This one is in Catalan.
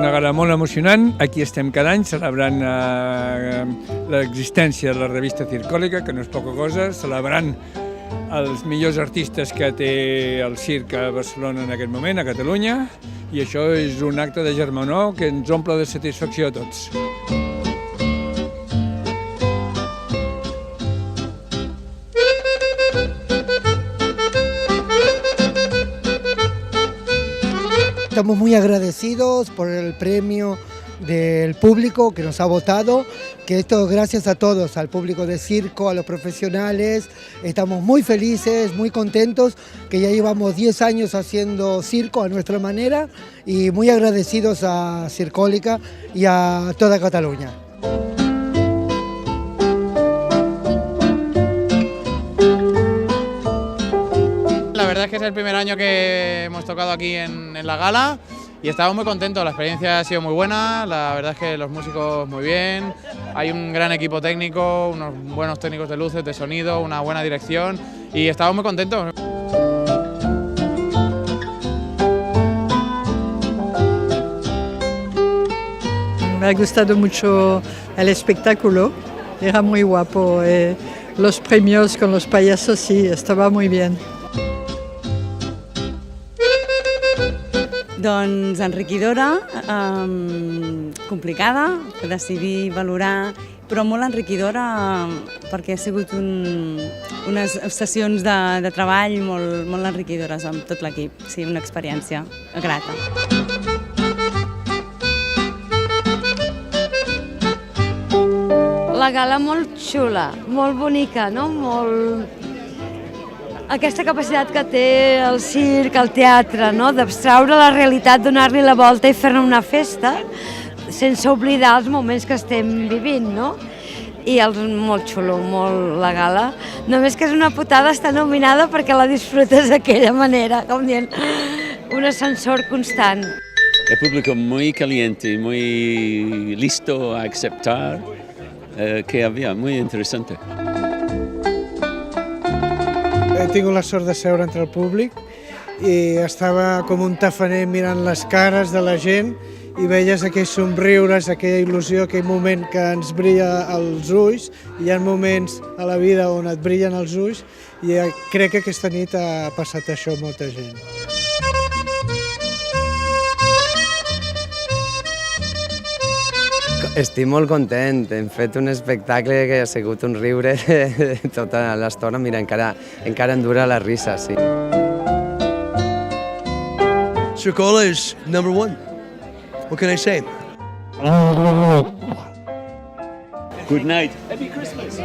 una gala molt emocionant. Aquí estem cada any celebrant l'existència de la revista Circòlica, que no és poca cosa, celebrant els millors artistes que té el circ a Barcelona en aquest moment, a Catalunya, i això és un acte de germanor que ens omple de satisfacció a tots. Estamos muy agradecidos por el premio del público que nos ha votado, que esto gracias a todos, al público de circo, a los profesionales. Estamos muy felices, muy contentos, que ya llevamos 10 años haciendo circo a nuestra manera y muy agradecidos a Circòlica y a toda Cataluña. La verdad es que es el primer año que hemos tocado aquí en la gala y estamos muy contentos, la experiencia ha sido muy buena, la verdad es que los músicos muy bien, hay un gran equipo técnico, unos buenos técnicos de luces, de sonido, una buena dirección y estamos muy contentos. Me ha gustado mucho el espectáculo, era muy guapo, los premios con los payasos sí, estaba muy bien. Doncs enriquidora, complicada, decidir valorar, però molt enriquidora perquè ha sigut unes sessions de treball molt enriquidores amb tot l'equip. Sí, una experiència grata. La gala molt xula, molt bonica, no? Aquesta capacitat que té el circ, el teatre, no? D'abstraure la realitat, donar-li la volta i fer-ne una festa, sense oblidar els moments que estem vivint, no? I molt xulo, molt la gala. Només que és una putada estar nominada perquè la disfrutes d'aquella manera, com dient, un ascensor constant. El público muy caliente, muy listo a aceptar, que había, muy interesante. He tingut la sort de seure entre el públic i estava com un tafaner mirant les cares de la gent i veies aquells somriures, aquella il·lusió, aquell moment que ens brilla als ulls. Hi ha moments a la vida on et brillen els ulls i crec que aquesta nit ha passat això a molta gent. Estic molt content, hem fet un espectacle que ha sigut un riure tota l'estona, mira, encara em dura la risa, sí. Circola is #1. What can I say? Good night. Happy Christmas.